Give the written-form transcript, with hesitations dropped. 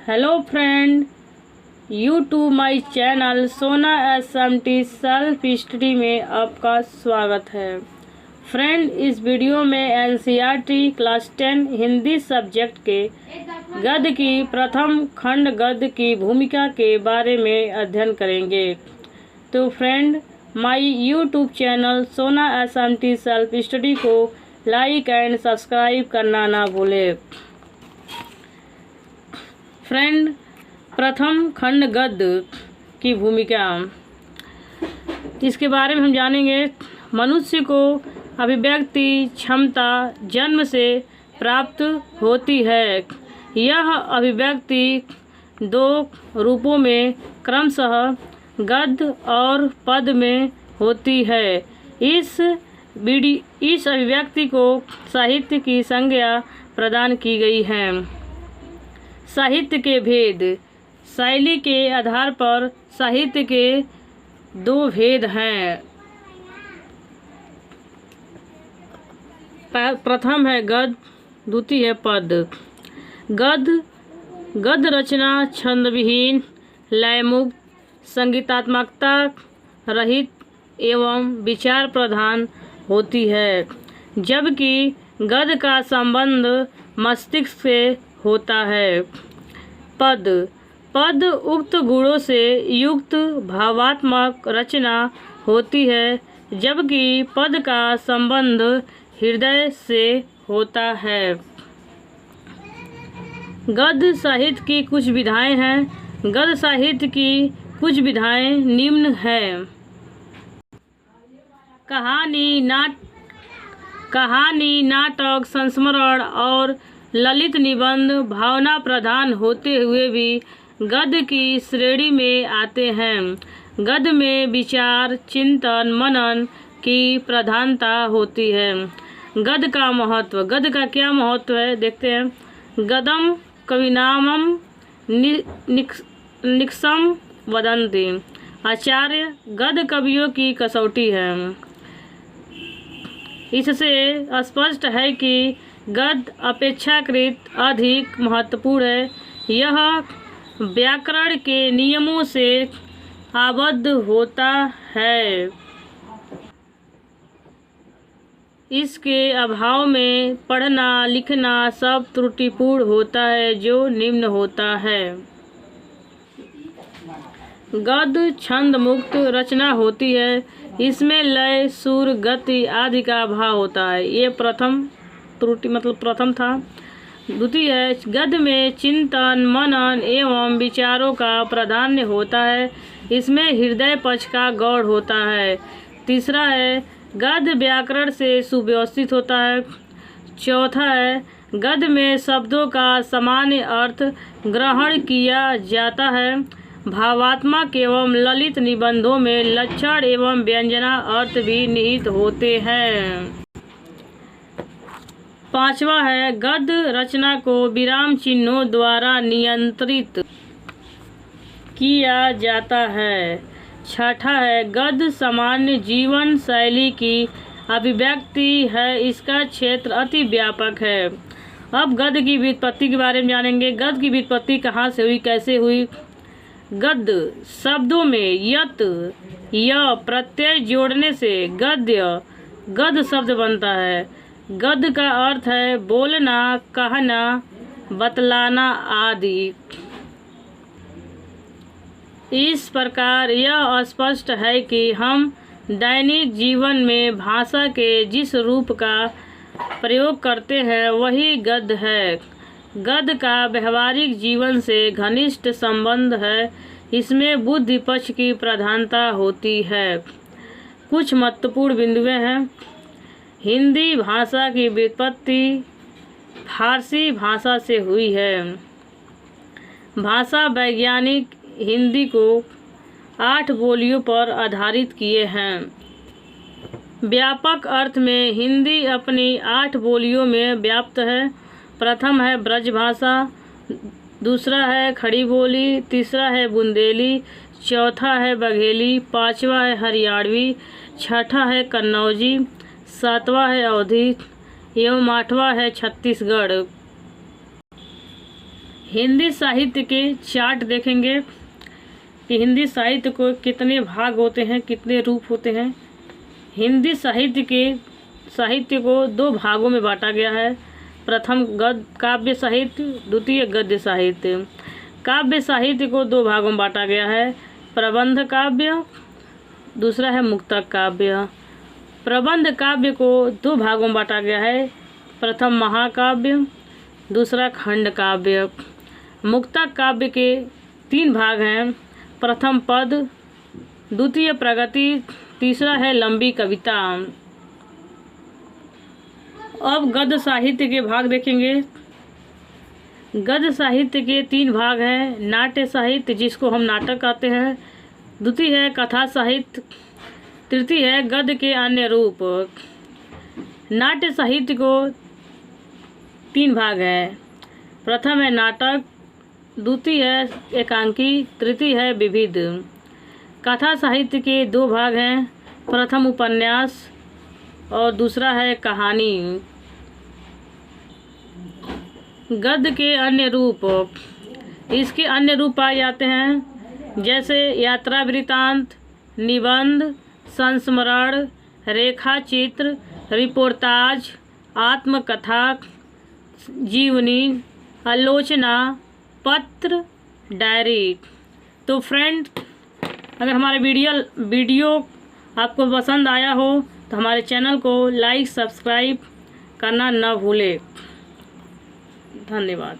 Hello friend, you to my channel Sona SMT self study में आपका स्वागत है। फ्रेंड, इस वीडियो में NCERT क्लास 10 हिंदी सब्जेक्ट के गद्य की प्रथम खंड गद्य की भूमिका के बारे में अध्ययन करेंगे। तो friend, my YouTube channel Sona SMT self study को लाइक एंड सब्सक्राइब करना ना भूलें। फ्रेंड, प्रथम खंड गद्य की भूमिका, इसके बारे में हम जानेंगे। मनुष्य को अभिव्यक्ति क्षमता जन्म से प्राप्त होती है। यह अभिव्यक्ति दो रूपों में क्रमशः गद्य और पद में होती है। इस अभिव्यक्ति को साहित्य की संज्ञा प्रदान की गई है। साहित्य के भेद, शैली के आधार पर साहित्य के दो भेद हैं। प्रथम है गद्य, द्वितीय है पद। गद्य रचना छंद विहीन, लयमुक्त, संगीतात्मकता रहित एवं विचार प्रधान होती है, जबकि गद्य का संबंध मस्तिष्क से होता है। पद उक्त गुणों से युक्त भावात्मक रचना होती है, जबकि पद का संबंध हृदय से होता है। गद्य साहित्य की कुछ विधाएं हैं। गद्य साहित्य की कुछ विधाएं निम्न हैं। कहानी, नाटक, संस्मरण और ललित निबंध भावना प्रधान होते हुए भी गद्य की श्रेणी में आते हैं। गद्य में विचार, चिंतन, मनन की प्रधानता होती है। गद्य का महत्व, गद्य का क्या महत्व है देखते हैं। गद्यम कविनामम निक्सम वदन्ति। आचार्य गद्य कवियों की कसौटी है। इससे स्पष्ट है कि गद्य अपेक्षाकृत अधिक महत्वपूर्ण है। यह व्याकरण के नियमों से आबद्ध होता है। इसके अभाव में पढ़ना लिखना सब त्रुटिपूर्ण होता है, जो निम्न होता है। गद्य छंद मुक्त रचना होती है। इसमें लय, सुर, गति आदि का अभाव होता है। ये प्रथम त्रुटि प्रथम था। द्वितीय है, गद्य में चिंतन, मनन एवं विचारों का प्राधान्य होता है। इसमें हृदय पक्ष का गौड़ होता है। तीसरा है, गद्य व्याकरण से सुव्यवस्थित होता है। चौथा है, गद्य में शब्दों का सामान्य अर्थ ग्रहण किया जाता है। भावात्मक एवं ललित निबंधों में लक्षण एवं व्यंजना अर्थ भी निहित होते हैं। पांचवा है, गद्य रचना को विराम चिन्हों द्वारा नियंत्रित किया जाता है। छठा है, गद्य सामान्य जीवन शैली की अभिव्यक्ति है। इसका क्षेत्र अति व्यापक है। अब गद्य की व्युत्पत्ति के बारे में जानेंगे। गद्य की व्युत्पत्ति कहाँ से हुई, कैसे हुई। गद्य शब्दों में यत य प्रत्यय जोड़ने से गद्य शब्द बनता है। गद्य का अर्थ है बोलना, कहना, बतलाना आदि। इस प्रकार यह स्पष्ट है कि हम दैनिक जीवन में भाषा के जिस रूप का प्रयोग करते हैं वही गद्य है। गद्य का व्यवहारिक जीवन से घनिष्ठ संबंध है। इसमें बुद्धि पक्ष की प्रधानता होती है। कुछ महत्वपूर्ण बिंदुएं हैं। हिंदी भाषा की व्युत्पत्ति फारसी भाषा से हुई है। भाषा वैज्ञानिक हिंदी को 8 बोलियों पर आधारित किए हैं। व्यापक अर्थ में हिंदी अपनी 8 बोलियों में व्याप्त है। प्रथम है ब्रजभाषा, दूसरा है खड़ी बोली, तीसरा है बुंदेली, चौथा है बघेली, पांचवा है हरियाणवी, छठा है कन्नौजी, सातवां है अवधी एवं आठवां है छत्तीसगढ़। हिंदी साहित्य के चार्ट देखेंगे कि हिंदी साहित्य को कितने भाग होते हैं, कितने रूप होते हैं। हिंदी साहित्य को 2 भागों में बांटा गया है। प्रथम काव्य साहित्य, द्वितीय गद्य साहित्य। काव्य साहित्य को 2 भागों में बांटा गया है, प्रबंध काव्य, दूसरा है मुक्तक काव्य। प्रबंध काव्य को 2 भागों में बांटा गया है, प्रथम महाकाव्य, दूसरा खंड काव्य। मुक्तक काव्य के 3 भाग हैं, प्रथम पद, द्वितीय प्रगति, तीसरा है लंबी कविता। अब गद्य साहित्य के भाग देखेंगे। गद्य साहित्य के 3 भाग हैं, नाट्य साहित्य जिसको हम नाटक कहते हैं, द्वितीय है कथा साहित्य, तृतीय है गद्य के अन्य रूप। नाट्य साहित्य को 3 भाग हैं, प्रथम है नाटक, द्वितीय है एकांकी, तृतीय है विविध। कथा साहित्य के 2 भाग हैं, प्रथम उपन्यास और दूसरा है कहानी। गद्य के अन्य रूप, इसके अन्य रूप पाए जाते हैं जैसे यात्रा वृत्तांत, निबंध, संस्मरण, रेखा चित्र, रिपोर्टाज, आत्मकथा, जीवनी, आलोचना, पत्र, डायरी। तो फ्रेंड, अगर हमारा वीडियो आपको पसंद आया हो तो हमारे चैनल को लाइक सब्सक्राइब करना न भूलें। धन्यवाद।